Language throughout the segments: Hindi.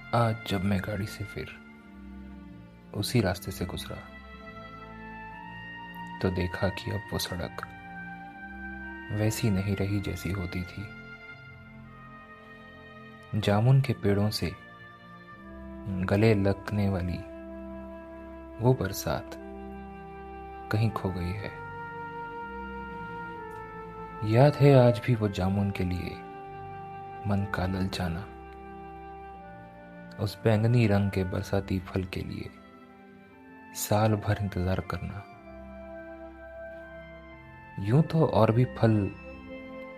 आज जब मैं गाड़ी से फिर उसी रास्ते से गुजरा तो देखा कि अब वो सड़क वैसी नहीं रही जैसी होती थी। जामुन के पेड़ों से गले लगने वाली वो बरसात कहीं खो गई है। याद है आज भी वो जामुन के लिए मन का ललचाना, उस बैंगनी रंग के बरसाती फल के लिए साल भर इंतजार करना। यूं तो और भी फल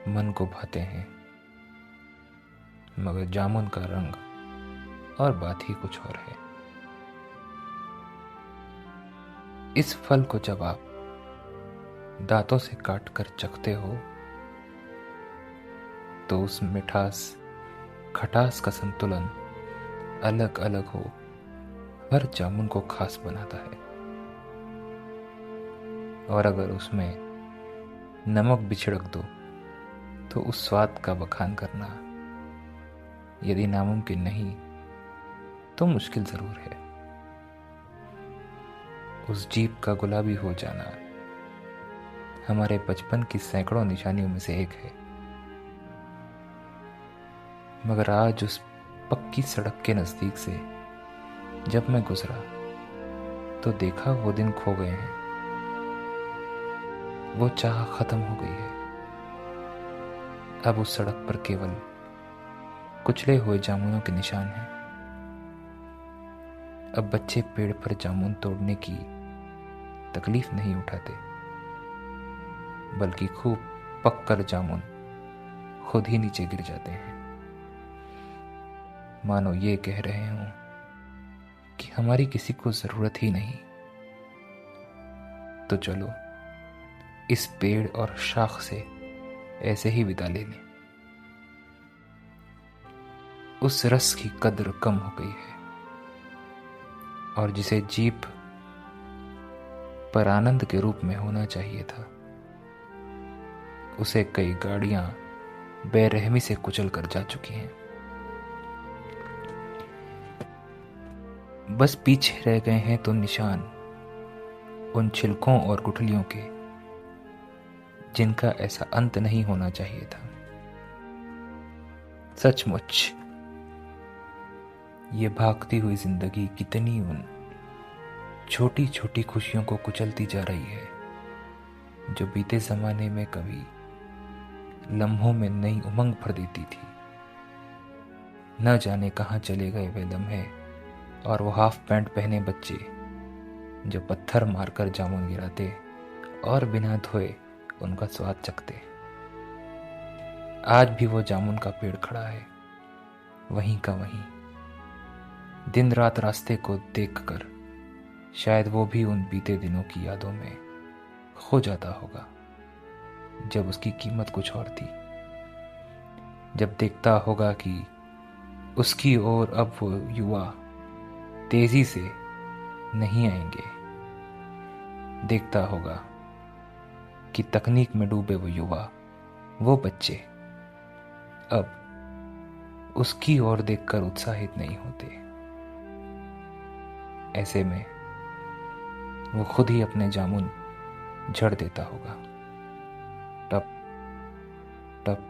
मन को भाते हैं, मगर जामुन का रंग और बात ही कुछ और है। इस फल को जब आप दांतों से काट कर चखते हो तो उस मिठास खटास का संतुलन अलग अलग हो हर जामुन को खास बनाता है। और अगर उसमें नमक भी छिड़क दो तो उस स्वाद का बखान करना यदि नामुमकिन नहीं तो मुश्किल जरूर है। उस जीप का गुलाबी हो जाना हमारे बचपन की सैकड़ों निशानियों में से एक है, मगर आज उस पक्की सड़क के नजदीक से जब मैं गुजरा तो देखा वो दिन खो गए हैं। वो चाह खत्म हो गई है। अब उस सड़क पर केवल कुचले हुए जामुनों के निशान हैं। अब बच्चे पेड़ पर जामुन तोड़ने की तकलीफ नहीं उठाते, बल्कि खूब पककर जामुन खुद ही नीचे गिर जाते हैं, मानो ये कह रहे हों कि हमारी किसी को जरूरत ही नहीं। तो चलो इस पेड़ और शाख से ऐसे ही विदा ले लें। उस रस की कद्र कम हो गई है और जिसे जीप पर आनंद के रूप में होना चाहिए था उसे कई गाड़ियां बेरहमी से कुचल कर जा चुकी हैं। बस पीछे रह गए हैं तो निशान उन छिलकों और गुठलियों के जिनका ऐसा अंत नहीं होना चाहिए था। सचमुच ये भागती हुई जिंदगी कितनी उन छोटी छोटी खुशियों को कुचलती जा रही है जो बीते जमाने में कभी लम्हों में नई उमंग भर देती थी। न जाने कहां चले गए वे लम्हे और वो हाफ पैंट पहने बच्चे जो पत्थर मारकर जामुन गिराते और बिना धोए उनका स्वाद चखते। आज भी वो जामुन का पेड़ खड़ा है, वहीं का वहीं। दिन रात रास्ते को देखकर शायद वो भी उन बीते दिनों की यादों में खो जाता होगा जब उसकी कीमत कुछ और थी। जब देखता होगा कि उसकी ओर अब वो युवा तेजी से नहीं आएंगे, देखता होगा कि तकनीक में डूबे वो युवा, वो बच्चे अब उसकी ओर देखकर उत्साहित नहीं होते। ऐसे में वो खुद ही अपने जामुन झड़ देता होगा। टप टप